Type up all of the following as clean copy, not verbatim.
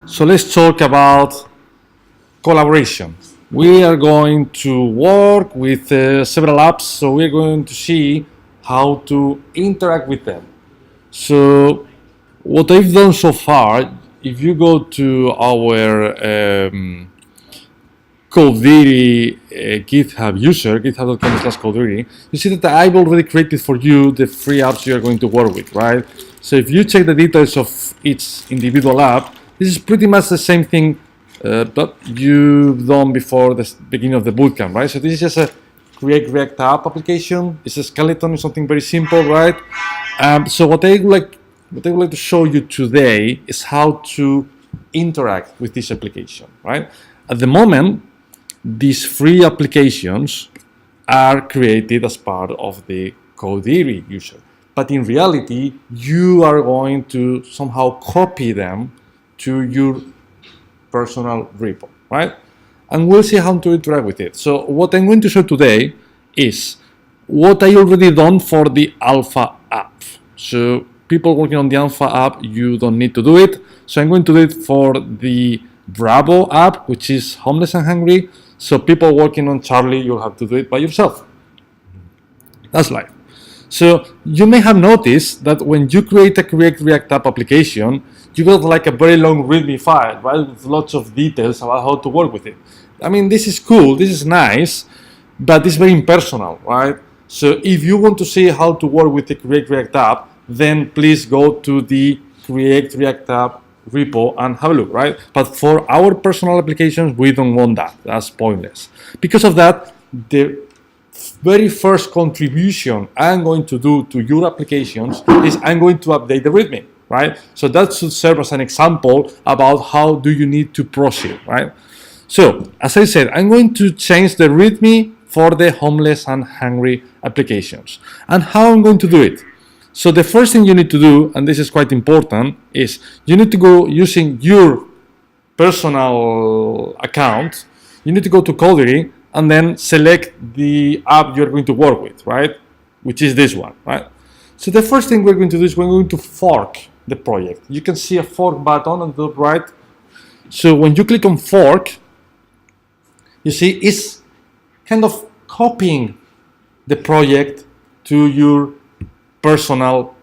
So let's talk about collaboration. We are going to work with several apps, so we're going to see how to interact with them. So what I've done so far, if you go to our Codiri GitHub user, github.com/Codiri, you see that I've already created for you the free apps you are going to work with, right? So if you check the details of each individual app, this is pretty much the same thing that you've done before the beginning of the bootcamp, right? So this is just a create React app application. It's a skeleton, it's something very simple, right? So what I would like to show you today is how to interact with this application, right? At the moment, these free applications are created as part of the Codiri user. But in reality, you are going to somehow copy them to your personal repo, right? And we'll see how to interact with it. So what I'm going to show today is what I already done for the alpha app. So people working on the alpha app, you don't need to do it. So I'm going to do it for the Bravo app, which is homeless and hungry. So people working on Charlie, you'll have to do it by yourself. That's life. So you may have noticed that when you create a React app application, you got like a very long README file, right, with lots of details about how to work with it. I mean, this is cool, this is nice, but it's very impersonal, right? So if you want to see how to work with the React app, then please go to the React app repo and have a look, right? But for our personal applications, we don't want that. That's pointless. Because of that, the very first contribution I'm going to do to your applications is I'm going to update the README, right? So that should serve as an example about how do you need to proceed, right? So as I said, I'm going to change the README for the homeless and hungry applications. And how I'm going to do it? So the first thing you need to do, and this is quite important, is you need to go using your personal account. You need to go to Codiri and then select the app you're going to work with, right? Which is this one, right? So the first thing we're going to do is we're going to fork the project. You can see a fork button on the top right. So when you click on fork, you see it's kind of copying the project to your personal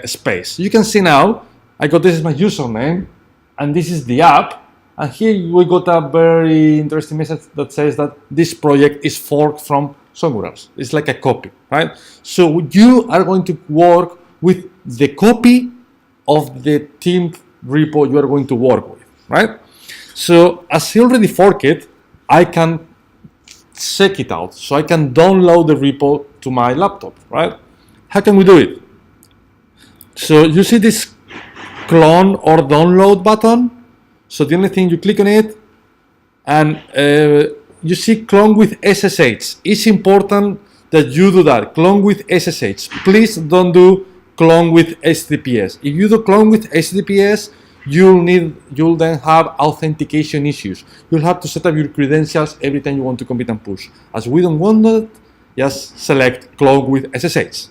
space. You can see now, this is my username, and this is the app. And here we got a very interesting message that says that this project is forked from somewhere else. It's like a copy, right? So you are going to work with the copy of the themed repo you are going to work with, right? So as I already forked it, I can check it out. So I can download the repo to my laptop, right? How can we do it? So you see this clone or download button. So the only thing, you click on it and you see clone with SSH. It's important that you do that, clone with SSH. Please don't do clone with HTTPS. If you do clone with HTTPS, you'll then have authentication issues. You'll have to set up your credentials every time you want to commit and push. As we don't want that, just select clone with SSH.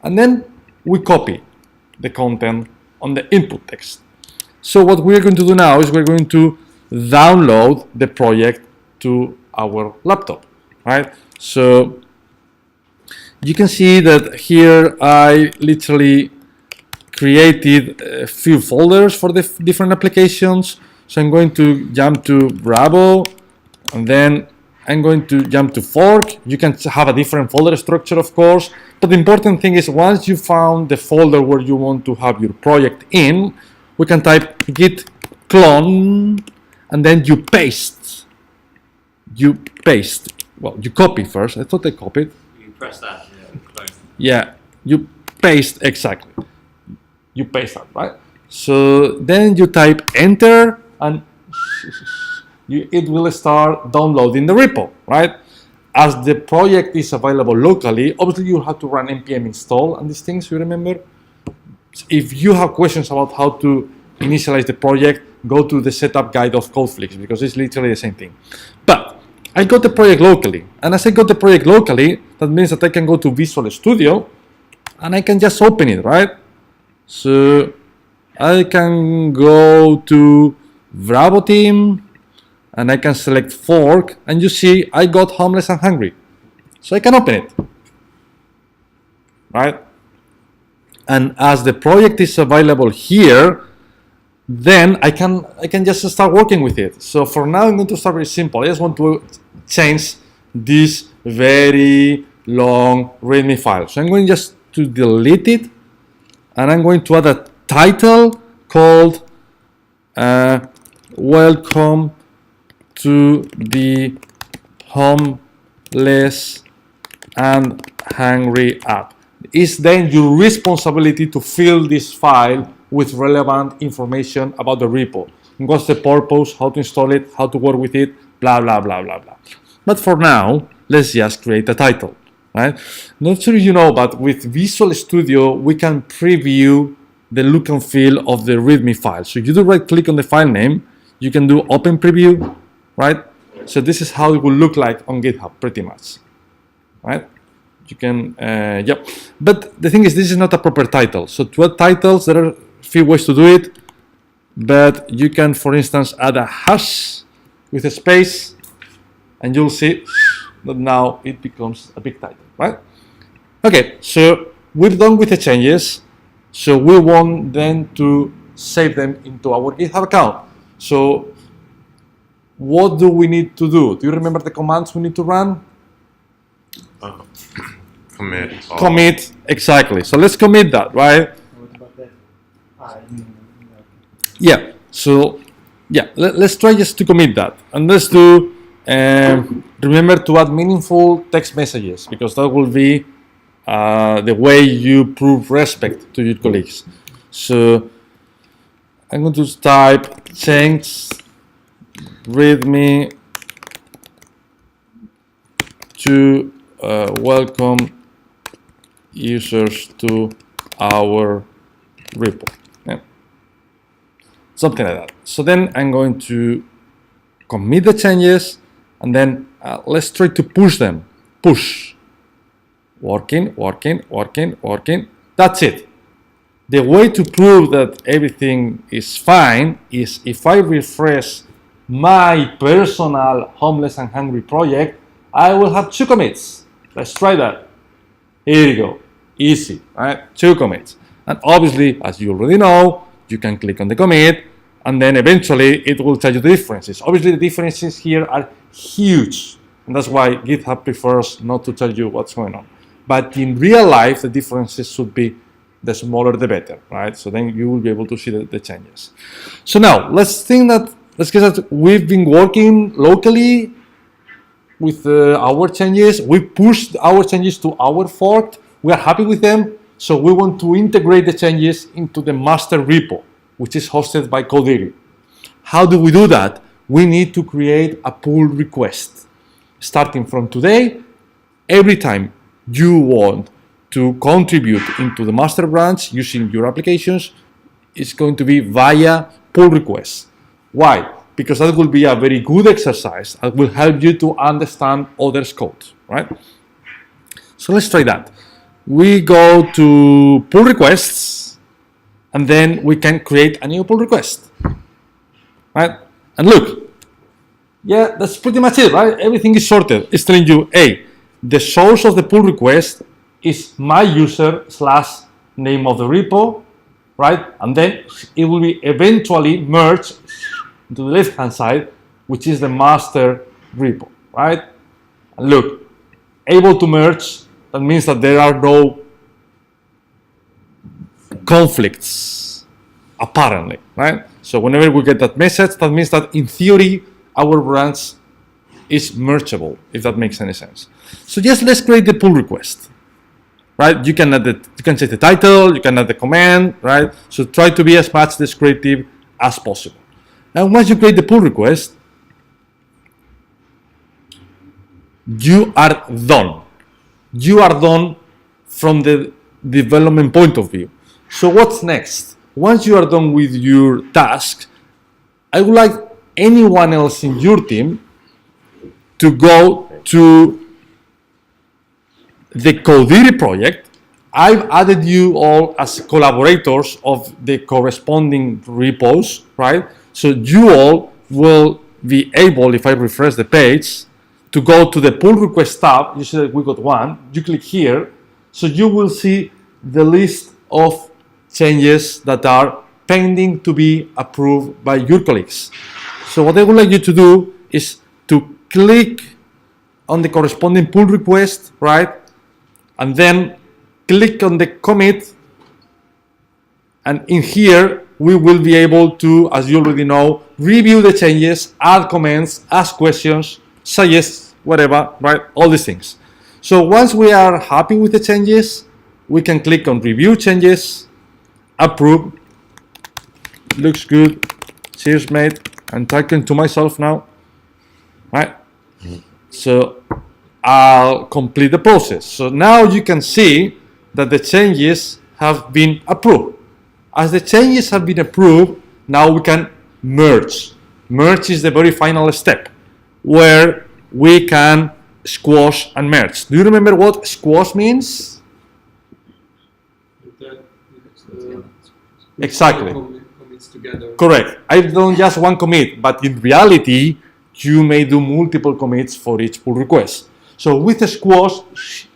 And then we copy the content on the input text. So what we're going to do now is we're going to download the project to our laptop, right? So you can see that here I literally created a few folders for the different applications. So I'm going to jump to Bravo, and then I'm going to jump to fork. You can have a different folder structure, of course, but the important thing is once you found the folder where you want to have your project in, we can type git clone, and then you paste. Well, you copy first. I thought I copied. You press that. Yeah, you paste, exactly. You paste that, right? So then you type enter, and it will start downloading the repo, right? As the project is available locally, obviously you have to run npm install and these things, you remember? If you have questions about how to initialize the project, go to the setup guide of Codeflix, because it's literally the same thing. But I got the project locally, and as I got the project locally, that means that I can go to Visual Studio and I can just open it, right? So I can go to Bravo team and I can select fork, and you see I got homeless and hungry. So I can open it, right? And as the project is available here, then I can just start working with it. So for now, I'm going to start very simple. I just want to change this very long README file. So I'm going just to delete it, and I'm going to add a title called Welcome to the Homeless and Hungry app. It's then your responsibility to fill this file with relevant information about the repo. What's the purpose, how to install it, how to work with it, blah, blah, blah, blah, blah. But for now, let's just create a title, right? Not sure you know, but with Visual Studio, we can preview the look and feel of the README file. So you do right click on the file name, you can do open preview, right? So this is how it will look like on GitHub, pretty much, right? You can, yep. But the thing is, this is not a proper title. So to add titles, there are a few ways to do it, but you can, for instance, add a hash with a space, and you'll see that now it becomes a big title, right? Okay, so we're done with the changes. So we want then to save them into our GitHub account. So what do we need to do? Do you remember the commands we need to run? Commit. Commit, exactly. So let's commit that, right? Yeah, so yeah, let's try just to commit that. And let's do, remember to add meaningful text messages, because that will be the way you prove respect to your colleagues. So I'm going to type change README to welcome users to our repo. Yeah. Something like that. So then I'm going to commit the changes, and then let's try to push them. Push. Working, working, working, working. That's it. The way to prove that everything is fine is if I refresh my personal homeless and hungry project, I will have 2 commits. Let's try that. Here you go. Easy, right? 2 commits. And obviously, as you already know, you can click on the commit, and then eventually it will tell you the differences. Obviously, the differences here are huge, and that's why GitHub prefers not to tell you what's going on. But in real life, the differences should be the smaller the better, right? So then you will be able to see the changes. So now let's guess that we've been working locally with our changes. We pushed our changes to our fork. We are happy with them. So we want to integrate the changes into the master repo, which is hosted by Codiri. How do we do that? We need to create a pull request. Starting from today, every time you want to contribute into the master branch using your applications, it's going to be via pull request. Why? Because that will be a very good exercise that will help you to understand others' code, right? So let's try that. We go to pull requests, and then we can create a new pull request, right? And look, yeah, that's pretty much it, right? Everything is sorted. It's telling you, hey, the source of the pull request is my user / name of the repo, right? And then it will be eventually merged to the left-hand side, which is the master repo, right? And look, able to merge, that means that there are no conflicts, apparently, right? So whenever we get that message, that means that in theory, our branch is mergeable, if that makes any sense. So just let's create the pull request, right? You can set the title, you can add the command, right? So try to be as much descriptive as possible. And once you create the pull request, you are done. You are done from the development point of view. So what's next? Once you are done with your task, I would like anyone else in your team to go to the Codiri project I've added you all as collaborators of the corresponding repos, right? So you all will be able, if I refresh the page, to go to the pull request tab. You see that we got one. You click here, so you will see the list of changes that are pending to be approved by your colleagues. So what I would like you to do is to click on the corresponding pull request, right? And then click on the commit. And in here, we will be able to, as you already know, review the changes, add comments, ask questions, suggest whatever, right? All these things. So once we are happy with the changes, we can click on review changes, approve, looks good, cheers mate. I'm talking to myself now, right? So I'll complete the process. So now you can see that the changes have been approved. As the changes have been approved, now we can merge. Merge is the very final step where we can squash and merge. Do you remember what squash means? Exactly. Correct. I've done just one commit, but in reality, you may do multiple commits for each pull request. So with a squash,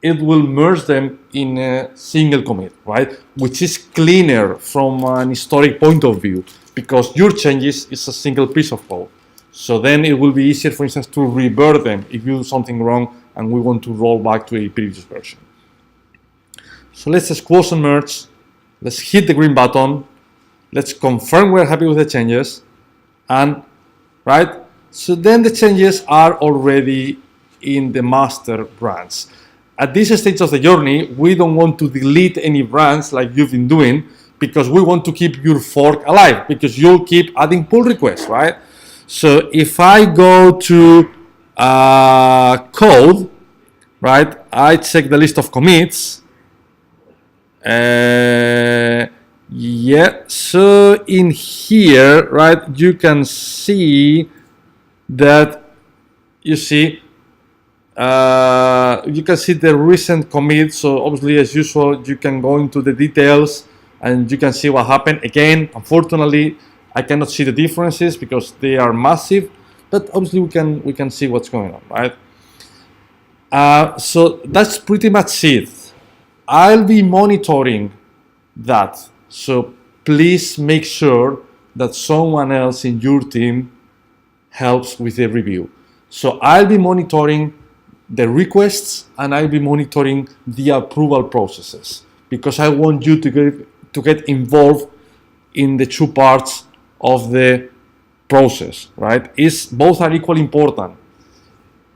it will merge them in a single commit, right? Which is cleaner from an historic point of view because your changes is a single piece of code. So then it will be easier, for instance, to revert them if you do something wrong and we want to roll back to a previous version. So let's squash and merge. Let's hit the green button. Let's confirm we're happy with the changes. And, right? So then the changes are already in the master branch. At this stage of the journey, we don't want to delete any branch like you've been doing because we want to keep your fork alive because you'll keep adding pull requests, right? So if I go to code, right, I check the list of commits. Yeah, so in here, right, you can see that, you see the recent commit. So obviously, as usual, you can go into the details and you can see what happened. Again, unfortunately, I cannot see the differences because they are massive, but obviously we can see what's going on, right? So that's pretty much it. I'll be monitoring that. So please make sure that someone else in your team helps with the review. So I'll be monitoring the requests and I'll be monitoring the approval processes because I want you to get involved in the two parts of the process, right? Both are equally important.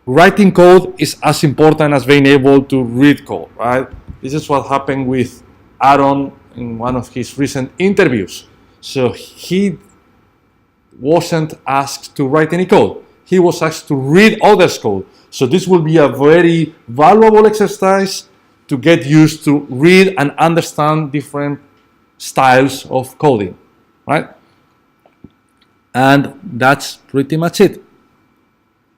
Writing code is as important as being able to read code, right? This is what happened with Aaron in one of his recent interviews. So he wasn't asked to write any code. He was asked to read others' code. So this will be a very valuable exercise to get used to read and understand different styles of coding, right? And that's pretty much it.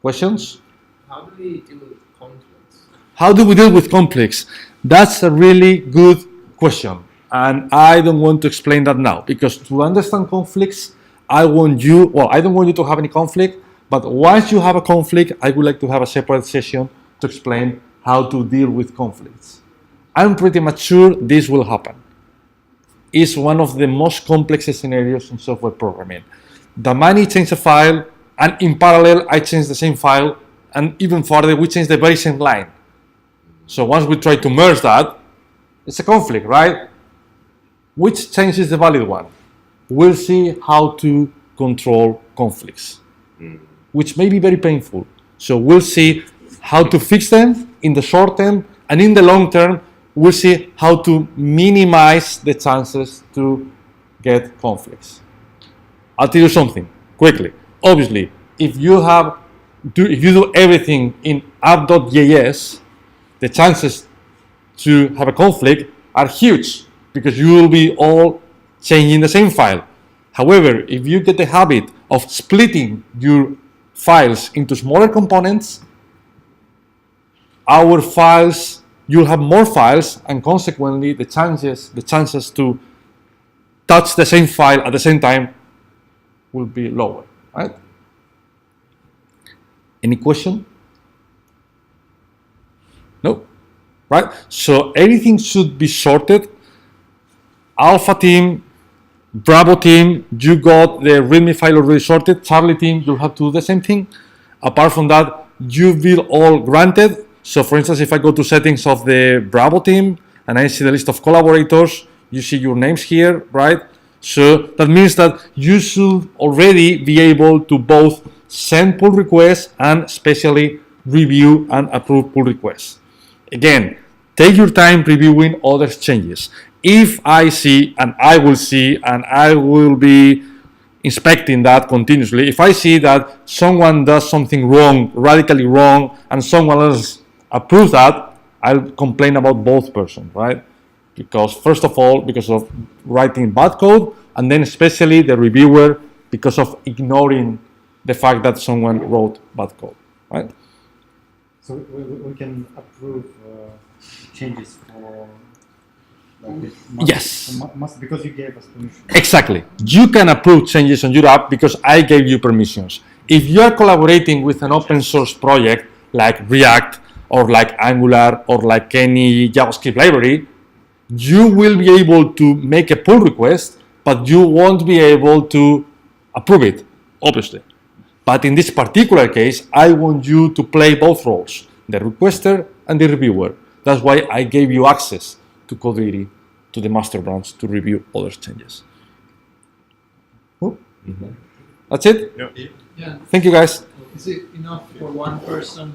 Questions? How do we deal with conflicts? How do we deal with conflicts? That's a really good question. And I don't want to explain that now because to understand conflicts, I don't want you to have any conflict, but once you have a conflict, I would like to have a separate session to explain how to deal with conflicts. I'm pretty much sure this will happen. It's one of the most complex scenarios in software programming. The money change a file, and in parallel, I change the same file, and even further, we change the very same line. So once we try to merge that, it's a conflict, right? Which change is the valid one? We'll see how to control conflicts, which may be very painful. So we'll see how to fix them in the short term, and in the long term, we'll see how to minimize the chances to get conflicts. I'll tell you something quickly. Obviously, if you do everything in app.js, the chances to have a conflict are huge because you will be all changing the same file. However, if you get the habit of splitting your files into smaller components, our files you'll have more files, and consequently the chances to touch the same file at the same time will be lower, right? Any question? No? Right? So everything should be sorted. Alpha team, Bravo team, you got the README file already sorted. Charlie team, you'll have to do the same thing. Apart from that, you will all granted. So for instance, if I go to settings of the Bravo team and I see the list of collaborators, you see your names here, right? So that means that you should already be able to both send pull requests and especially review and approve pull requests. Again, take your time reviewing other changes. If I see, and I will see, and I will be inspecting that continuously, if I see that someone does something wrong, radically wrong, and someone else approves that, I'll complain about both persons, right? Because first of all, because of writing bad code, and then especially the reviewer because of ignoring the fact that someone wrote bad code, right? So we can approve changes for like this Yes. because you gave us permission. Exactly. You can approve changes on your app because I gave you permissions. If you are collaborating with an open source project like React or like Angular or like any JavaScript library, you will be able to make a pull request, but you won't be able to approve it, obviously. But in this particular case, I want you to play both roles, the requester and the reviewer. That's why I gave you access to Code80, to the master branch, to review other changes. That's it? Yeah. Thank you, guys. Is it enough for one person